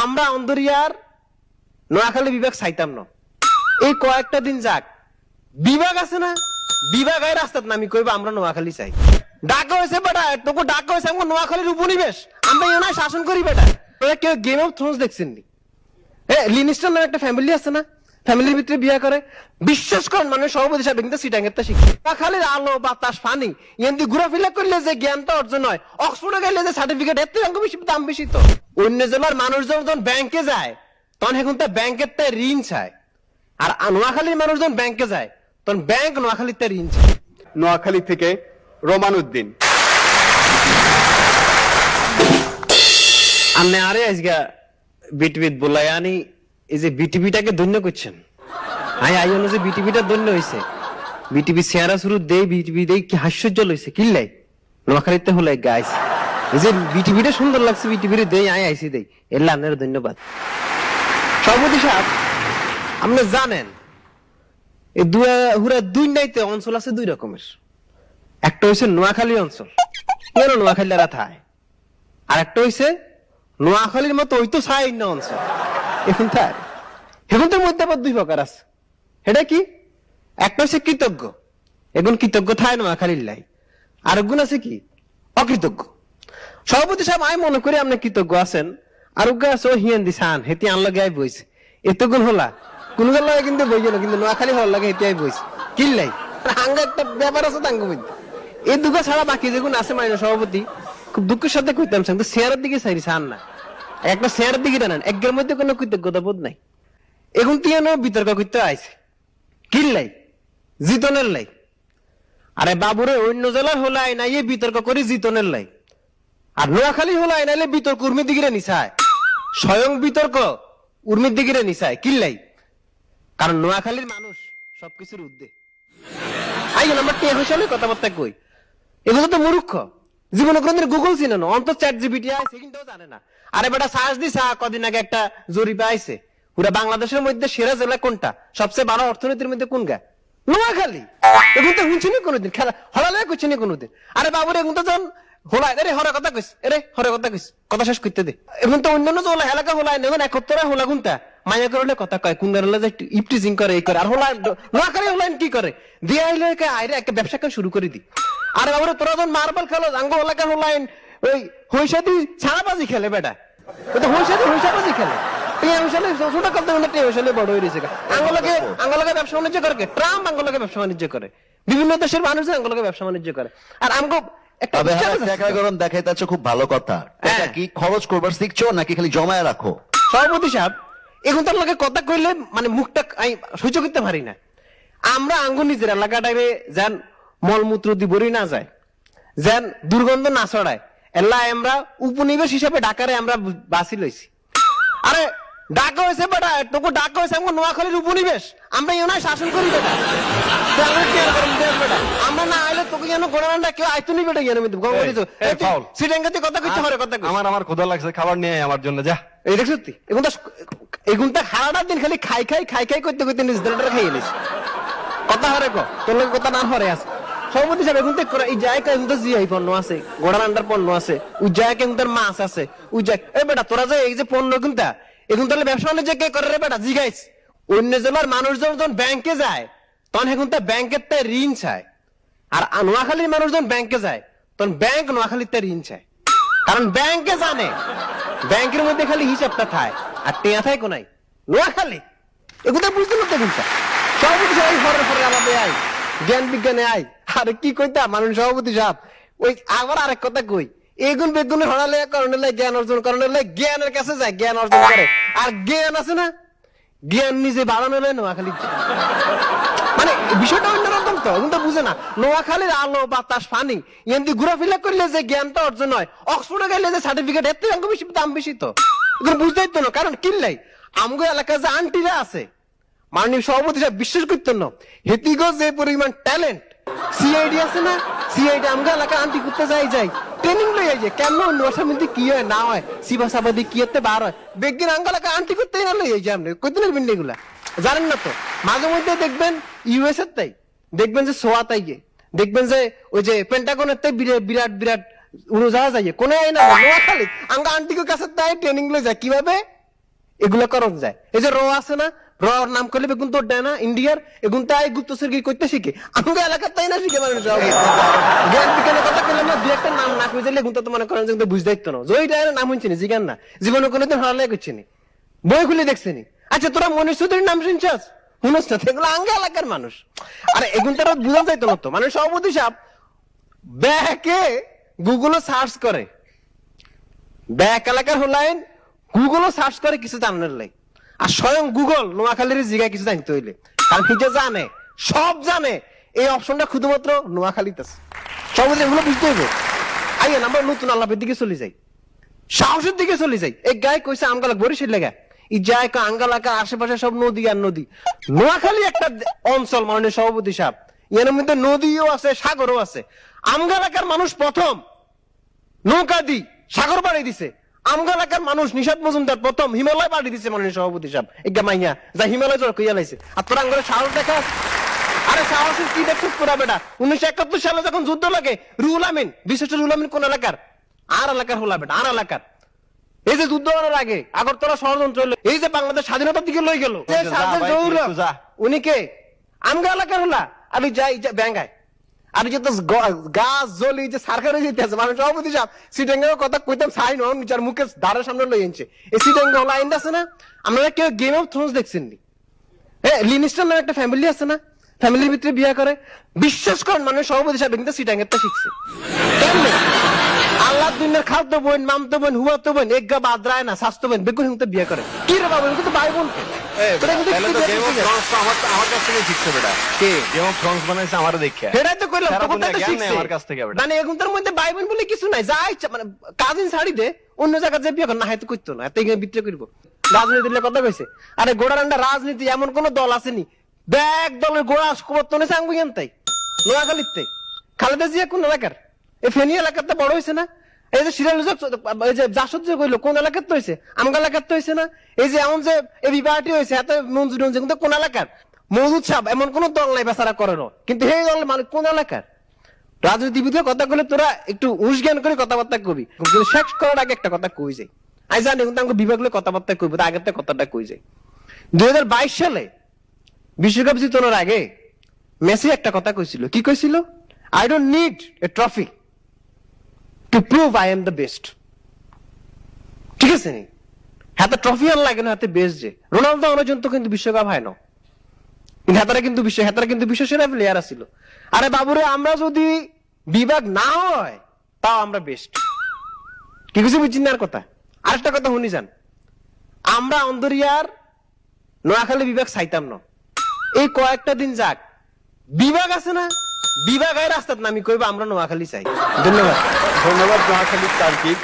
আমরা অন্দরিয়ার নোয়াখালী বিভাগ চাইতাম না। এই কয়েকটা দিন যাক বিভাগ আছে না, বিভাগ আয় রাস্তাত নামি কইবা আমরা নোয়াখালী চাই। ডাকা হয়েছে বেটা, তোকে ডাকা হয়েছে আমার নোয়াখালীর উপনিবেশ, আমরা এনায় শাসন করি বেটা। কেউ গেম অফ থ্রোনস দেখছেন নি? লিনিস্টার নামে একটা ফ্যামিলি আছে না, ফ্যামিলির ভিতরে বিয়ে করে। বিশ্বাস করেন মানে সভাপতি সাহেব কিন্তু সিটাঙ্গেরটা শিখছে। নোয়াখালীর আলো বাতাস পানি এমনি ঘোরাফেরা করলে যে জ্ঞানটা অর্জন হয়, অক্সফোর্ডে গেলে যে সার্টিফিকেট এর থেকে বেশি দাম বেশি। তো অন্য জেলার মানুষ যখন ব্যাংকে যায় তখন এখন তো ব্যাংকের তাই ঋণ চায়, আর নোয়াখালীর মানুষ যখন ব্যাংকে যায় তখন ব্যাংক নোয়াখালীর তাই ঋণ চায়। নোয়াখালী থেকে রোমান উদ্দিন। আপনি আরে আজকে বিটিভিত বলাই আনি এই যে বিটিভিটাকে ধন্য করছেন। আইন যে বিটিভিটা ধন্য হয়েছে, বিটিভি চেহারা শুরু দেই বিটিভি দেই কি হাস্যর্য লইছে কিল্লাই নোয়াখালীতে হলে গাইস এই যে বিটিভিটা সুন্দর লাগছে, বিটিভির দেই আইসি দেই এল্লা আপনার ধন্যবাদ। সভাপতি সাহেব আপনি জানেন এই দুই নাইতে অঞ্চল আছে দুই রকমের। একটা হইছে নোয়াখালী অঞ্চল, কেন নোয়াখালীরা থায়, আর একটা হইছে নোয়াখালীর মতো ওই তো ছাই না অঞ্চল। এখন তার এখন তোর মধ্যে আবার দুই প্রকার আছে। এটা কি? একটা হচ্ছে কৃতজ্ঞ, এখন কৃতজ্ঞ থায় নোয়াখালীর লাই। আর গুণ আছে কি অকৃতজ্ঞ। সভাপতি সাহেব আমি মনে করি আপনি কৃতজ্ঞ আছেন, আর আছে ও হিয়ান দিছান হেতি আনলো গায়ে বইছে এত গুণ হলা কোন লাগে কিন্তু বই না, কিন্তু নোয়াখালী হওয়ার লাগে হেতি আই বইছে কিল্লাই আঙ্গা একটা ব্যাপার আছে তাঙ্গ মধ্যে। এই দুটো ছাড়া বাকি যেগুলো আছে মানে সভাপতি খুব দুঃখের সাথে কইতাম কিন্তু শেয়ারের দিকে চাই চান না, একটা শেয়ারের দিকে টানেন, একের মধ্যে কোনো কৃতজ্ঞতা বোধ নাই। এখন তিয়ানো বিতর্ক করতে আইছে কিল্লাই জিতনের লাই। আরে বাবুরে অন্য জেলার হলাই নাই এ বিতর্ক করি জিতনের লাই, আর নোয়াখালী হলাই নাইলে বিতর্ক উর্মির দিকে নিছায়, স্বয়ং বিতর্ক উর্মির দিকে নিছায় কিল্লাই। কারণ নোয়াখালীর মানুষ সবকিছুর ঊর্ধ্বে। আইন আমরা কে হইসালে কথাবার্তা কই, এগুলো তো মূর্খ। জীবনে কোনদিন গুগল চিনে না, অন্তত চ্যাট জিপিটি আছে কিন্তু জানে না। আরে বেটা সার্চ দিছা, কদিন আগে একটা জরিপে আইছে পুরা বাংলাদেশের মধ্যে সেরা জেলা কোনটা, সবচেয়ে বড় অর্থনীতির মধ্যে কোন গা, নোয়াখালী। এখন তো শুনছিনি কোনোদিন, খেলা হলালে করছিনি কোনোদিন। আরে বাবুরে এখন তো যখন হোলাই এরে হরে কথা কইস, এরে হরে কথা কইস, কথা শেষ করতে দে। এখন তো অন্যান্য যে এলাকা হোলাই নেবেন একত্তরে হোলা গুনতা মাইয়া করলে কথা কয়, কোন যে ইপটিজিং করে এই করে। আর হোলাই নোয়াখালী হোলাইন কি করে দিয়ে আইলে আইরে একটা ব্যবসা কাজ শুরু করে দি। আরে বাবুরে তোরা যখন মার্বেল খেলো আঙ্গ এলাকা হোলাইন ওই হইসাদি ছাড়াবাজি খেলে বেটা, ওই তো হইসাবাজি খেলে। ব্যবসা বাণিজ্য করে, ট্রাম্প আঙ্গলকে ব্যবসা বাণিজ্য করে, বিভিন্ন দেশের মানুষ আঙ্গলকে ব্যবসা বাণিজ্য করে। আর আমগো দেখাইতেছ খুব ভালো কথা, কি খরচ করবার শিখছো নাকি খালি জমায় রাখো? সভাপতি সাহেব এখন তার লগে কথা কইলে মানে মুখটা সহ্য করতে পারি না। আমরা আঙ্গু নিজের এলাকাটাকে যেন মলমূত্র দিবরই না যায়, যেন দুর্গন্ধ না ছড়ায়, এল্লা আমরা উপনিবেশ হিসাবে ঢাকারে আমরা বাসি লইছি। আরে ডাকা হয়েছে বেটা, তোকে ডাকা হয়েছে আমার নোয়াখালীর উপনিবেশ, আমরা এনায় শাসন করি বেটা। আমরা না আইলে তোকে যেন গোড়াটা কেউ আইতো নি বেটা। সিটাঙ্গাতে কথা কইতে হবে, কথা আমার ক্ষুধা লাগছে, খাবার নিয়ে আমার জন্য যা। এই দেখ সত্যি এখন তো সারাটা দিন খালি খাই করতে করতে নিজ দলটা খাইয়ে নিস কথা হরে ক তোর লোক কথা না হরে আছে। সভাপতি সাহেব এখন তো এই জায়গা এখন তো জিআই পণ্য আছে, গোড়া রান্ডার পণ্য আছে, ওই জায়গা এখন তার মাছ আছে, ওই জায়গা এই বেটা তোরা যে এই যে পণ্য কিনতা এখন তাহলে ব্যবসা বাণিজ্য কে করে রে বেটা জিগাইস। অন্য জেলার মানুষ যখন ব্যাংকে যায় তখন এখন তো ব্যাংকের তাই ঋণ চায়, আর নোয়াখালীর মানুষ যখন ব্যাংকে যায় তখন ব্যাংক নোয়াখালীর তাই ঋণ চায়। কারণ ব্যাংকে জানে ব্যাংকের মধ্যে খালি হিসাবটা থায় আর টেয়া থায় কোনাই নোয়াখালী। এগুলো বুঝতে না দেখুন সভাপতি সাহেব হরে হরে আলাদা আয় জ্ঞান বিজ্ঞানে আয়। আরে কি কইতা মানুষ সভাপতি সাহেব ওই আবার আরেক কথা কই, এগুন বেগুন হরালে করণে জ্ঞান অর্জন করণে জ্ঞানের কাছে যায়, জ্ঞান অর্জন করে। আর জ্ঞান আছে না, জ্ঞান নিজে বাড়ানো নোয়াখালী মানে বিষয়টা অন্যরকম। তো কিন্তু বুঝে না নোয়াখালীর আলো বাতাস পানি এমনি ঘোরাফেরা করলে যে জ্ঞানটা অর্জন হয়, অক্সফোর্ডে গেলে যে সার্টিফিকেট এর থেকে বেশি দাম বেশি। তো এগুলো বুঝতেই তো না, কারণ কিনলাই আমগো এলাকায় যে আন্টিরা আছে মাননীয় সভাপতি সাহেব বিশ্বাস করতেন না হেতিগো যে পরিমাণ ট্যালেন্ট। সিআইডি আছে না, সিআইডি আমগো এলাকা আন্টি করতে যাই ট্রেনিং লই যায় কেমন নশার মধ্যে কি হয় না হয়, সিবাসাবাদি কি হতে বার হয়, বেগিন আঙ্গ এলাকা আন্টি করতেই না লই যায়। আপনি কই দিনের বিন্ডি গুলা জানেন না। তো মাঝে মধ্যে দেখবেন ইউএস এর তাই দেখবেন যে সোয়াতাই গিয়ে দেখবেন যে ওই যে পেন্টাগনের তাই বিরাট বিরাট উড়োজাহাজ যাইয়ে কোনে না নোয়াখালী আঙ্গা আন্টিকে কাছে তাই ট্রেনিং লই যায় কিভাবে এগুলা করন যায়। এই যে র আছে না, র নাম করলে বেগুন তোর দেয় না ইন্ডিয়ার, এগুন তাই গুপ্তচর কি করতে শিখে, আমাকে এলাকার তাই না শিখে মানুষ জ্ঞান বিজ্ঞানের কথা বললাম না, দুই একটা নাম না কই দিলে এগুন তো মনে করেন যে বুঝতে দিত না, জয়টা নাম হচ্ছে না জিগান না, জীবনে কোনোদিন হারালে করছে নি, বই খুলে দেখছে নি। আচ্ছা তোরা মনীষ চৌধুরীর নাম শুনছাস, শুনস না, এগুলো আঙ্গে এলাকার মানুষ। আরে এগুন তারা বুঝা যাইতো না তো, মানে সভাপতি সাহেব ব্যাকে গুগলও সার্চ করে, ব্যাক এলাকার হলাইন গুগলও সার্চ করে কিছু জানার লাই, আর স্বয়ং গুগল নোয়াখালীর জিগায় কিছু জানতে হইলে, কারণ নিজে জানে, সব জানে, এই অপশনটা শুধুমাত্র নোয়াখালীতে আছে। সব এগুলো বুঝতে হইবে। আইয়েন আমরা নতুন আল্লাপের দিকে চলে যাই, সাহসের দিকে চলে যাই। এই গায়ে কইছে আমগালাক বরিশাল লেগা, এই যায় আঙ্গালাকা আশেপাশে সব নদী আর নদী। নোয়াখালী একটা অঞ্চল, মাননীয় সভাপতি সাহেব, এর মধ্যে নদীও আছে সাগরও আছে। আমগালাকার মানুষ প্রথম নৌকা দি সাগর পাড়ি দিছে, আমগালাকার মানুষ নিশাদ মজুমদার প্রথম হিমালয় পাড়ি দিছে। মাননীয় সভাপতি সাহেব এগা মাইয়া যা হিমালয় জড় কইয়া লাইছে, আর তোর আঙ্গলে সাহস দেখা। আরে সাহসের কি দেখছিস তোরা বেটা? 1971 সালে যখন যুদ্ধ লাগে, রুহুল আমিন, বিশেষ রুহুল আমিন কোন এলাকার? আর এলাকার হলা বেটা, আর এলাকার। এই যে যুদ্ধ হওয়ার আগে আগরতলা ষড়যন্ত্র হলো, এই যে বাংলাদেশ স্বাধীনতার দিকে লই গেল, উনি কে? আমগা এলাকার হলা। আমি যাই ব্যাঙ্গায়, আমি যে গাছ জলি যে সরকারে যেতে আছে, মানুষ সভাপতি সাহেব সিটেঙ্গের কথা কইতাম সাই নন, যার মুখে ধারের সামনে লই আনছে। এই সিটেঙ্গে হলা আইন আছে না, আপনারা কেউ গেম অফ থ্রোনস দেখছেন নি? হ্যাঁ, লিনিস্টার নামে একটা ফ্যামিলি আছে না, ফ্যামিলির ভিতরে বিয়ে করে। বিশ্বাস করেন মানুষ সভাপতি সাহেব কিন্তু সিটাঙ্গের তা শিখছে। কেমনে? আল্লাহ দুনিয়ার খাদ্য বোন, মামতো বোন, হুয়াতো বোন, এগা বাদরায় না, স্বাস্থ্য বোন, বেগুন হিংতে বিয়ে করে। কি রে বাবু, কিন্তু ভাই বোন আমার কাছ থেকে শিখছে বেটা, কে গেম অফ থ্রোনস বানাইছে আমারে দেখে, সেটাই তো কইলাম, সারা তখন দুনিয়া তো জ্ঞান নেই শিখছে। আমার কাছ থেকে বেটা। মানে এগুনটার মধ্যে ভাই বোন বলে কিছু নাই, যা ইচ্ছা মানে কাজিন ছাড়ি দে, অন্য জায়গায় যে বিয়ে করে না, হয়তো করতো না, এত বিক্রি করবো। রাজনীতির কথা কইছে, আরে গোড়ারান্ডা রাজনীতি এমন কোন দল আসেনি, ব্যাগ দলের গোড়া সমর্থনে চাঙ্গু তাই নোয়াখালীতে। খালেদা জিয়া কোন এলাকার? এই ফেনী এলাকাতে বড় হয়েছে না? এই যে সিরাজ এই যে জাসদ যে কইলো কোন এলাকার তো হয়েছে? আমগা এলাকার তো হয়েছে না? এই যে এমন যে এবি পার্টি হয়েছে এত মঞ্জুর কিন্তু কোন এলাকার? মওদুদ সাহেব এমন কোন দল নাই বেচারা করে না, কিন্তু এই দল মানে কোন এলাকার? রাজনীতিবিদের কথা বলে তোরা একটু উস জ্ঞান করে কথাবার্তা কবি, কিন্তু শেষ করার আগে একটা কথা কই যাই। আই জানি কিন্তু আমাকে বিভাগ কথাবার্তা কইব, আগের থেকে কথাটা কই যাই। 2022 সালে বিশ্বকাপ জিতানোর আগে মেসি একটা কথা কইছিল, কি কইছিল? I don't need a trophy to prove I am the best. ঠিক আছে নি? হাতে ট্রফি আর লাগে না, হাতে বেস্ট যে। রোনালদো পর্যন্ত কিন্তু বিশ্বকাপ হয় না, হাতারা কিন্তু বিশ্ব সেরা প্লেয়ার ছিল। আরে বাবুরে, আমরা যদি বিভাগ না হয় তাও আমরা বেস্ট। কি কিছু বুঝছি না? আর কথা, আরেকটা কথা শুনি যান, আমরা অন্দরিয়ার নোয়াখালী বিভাগ চাইতাম না, এই কয়েকটা দিন যাক বিভাগ আছে না, বিভাগ রাস্তাত নামি কইবা আমরা নোয়াখালী চাই। ধন্যবাদ। ধন্যবাদ নোয়াখালীর তার্কিক।